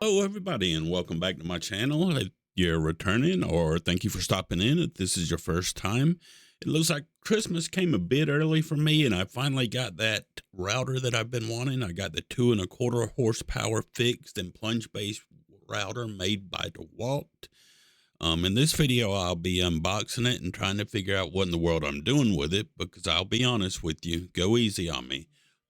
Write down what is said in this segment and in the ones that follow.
Hello everybody and welcome back to my channel. If you're returning or thank you for stopping in if this is your first time. It looks like Christmas came a bit early for me and I finally got that router that I've been wanting. I got the 2.25 horsepower fixed and plunge based router made by Dewalt. In this video I'll be unboxing it and trying to figure out what in the world I'm doing with it, because I'll be honest with you, go easy on me.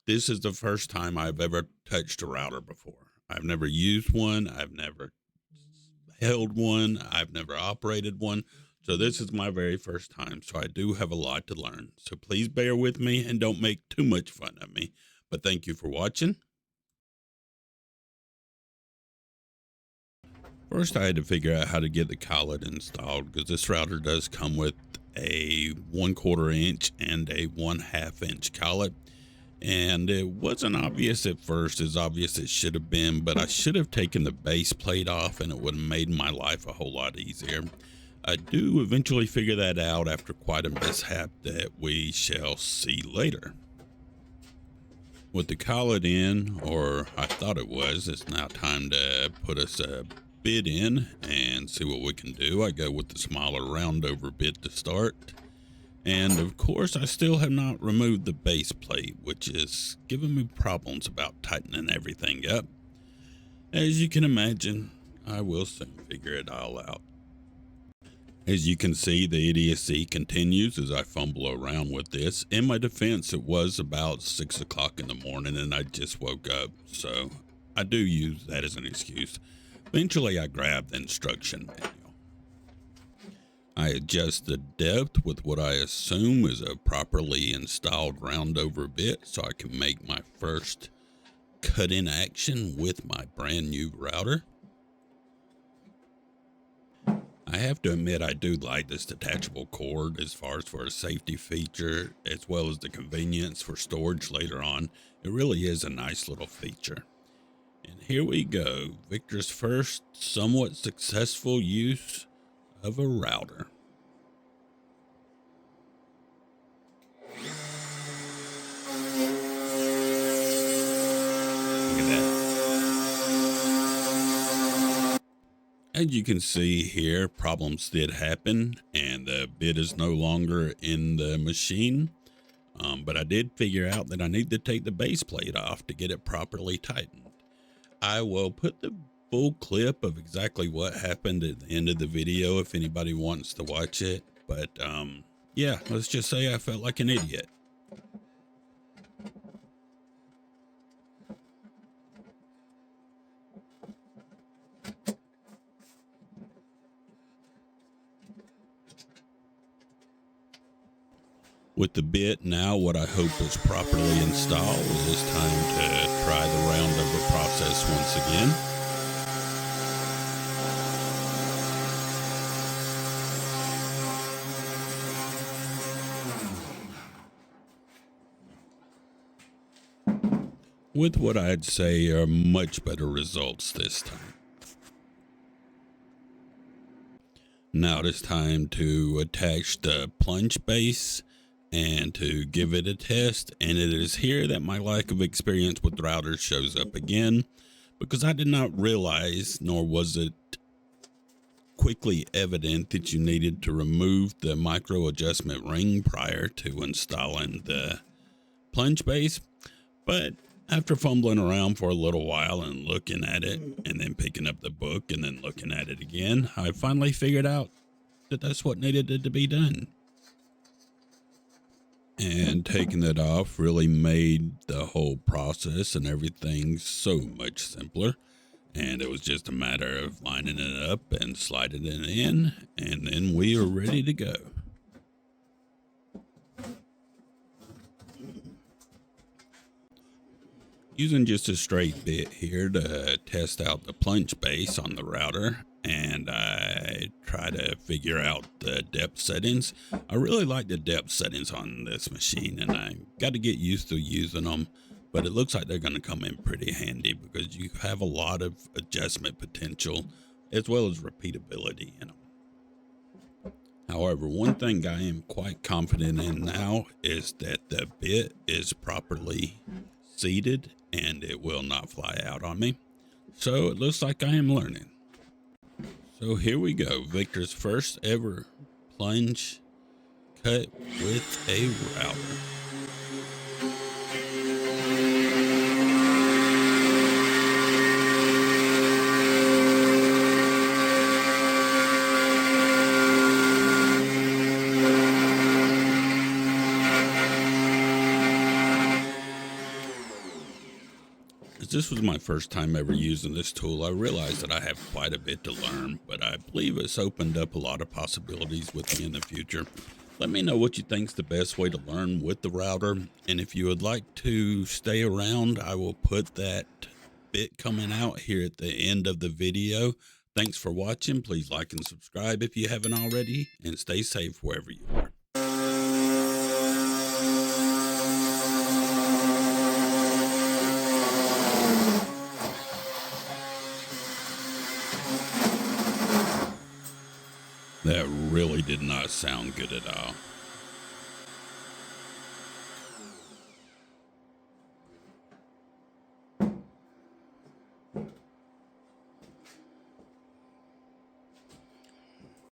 This is the first time I've ever touched a router before. I've never used one. I've never held one. I've never operated one. So this is my very first time. So I do have a lot to learn. So please bear with me and don't make too much fun of me. But thank you for watching. First, I had to figure out how to get the collet installed, because this router does come with a 1/4 inch and a 1/2 inch collet. And it wasn't obvious at first, as obvious as it should have been, but I should have taken the base plate off and it would have made my life a whole lot easier. I do eventually figure that out after quite a mishap that we shall see later. With the collet in, or I thought it was, it's now time to put us a bit in and see what we can do. I go with the smaller round over bit to start. And of course, I still have not removed the base plate, which is giving me problems about tightening everything up. As you can imagine, I will soon figure it all out. As you can see, the idiocy continues as I fumble around with this. In my defense, it was about 6 o'clock in the morning and I just woke up, so I do use that as an excuse. Eventually, I grabbed the instruction manual. I adjust the depth with what I assume is a properly installed round over bit so I can make my first cut in action with my brand new router. I have to admit I do like this detachable cord as far as for a safety feature, as well as the convenience for storage later on. It really is a nice little feature. And here we go, Victor's first somewhat successful use of a router. Look at that. As you can see here, problems did happen and the bit is no longer in the machine. But I did figure out that I need to take the base plate off to get it properly tightened. I will put the full clip of exactly what happened at the end of the video if anybody wants to watch it. But yeah, let's just say I felt like an idiot. With the bit now what I hope is properly installed, it is time to try the round over process once again. With what I'd say are much better results this time. Now it is time to attach the plunge base and to give it a test, and it is here that my lack of experience with routers shows up again, because I did not realize, nor was it quickly evident, that you needed to remove the micro adjustment ring prior to installing the plunge base. But after fumbling around for a little while and looking at it and then picking up the book and then looking at it again, I finally figured out that that's what needed to be done. And taking it off really made the whole process and everything so much simpler. And it was just a matter of lining it up and sliding it in, and then we are ready to go. Using just a straight bit here to test out the plunge base on the router, and I try to figure out the depth settings. I really like the depth settings on this machine, and I got to get used to using them, but it looks like they're going to come in pretty handy because you have a lot of adjustment potential as well as repeatability in them. However, one thing I am quite confident in now is that the bit is properly seated and it will not fly out on me. So it looks like I am learning. So here we go. Victor's first ever plunge cut with a router. As this was my first time ever using this tool, I realized that I have quite a bit to learn, but I believe it's opened up a lot of possibilities with me in the future. Let me know what you think's the best way to learn with the router, and if you would like to stay around, I will put that bit coming out here at the end of the video. Thanks for watching. Please like and subscribe if you haven't already, and stay safe wherever you are. That really did not sound good at all.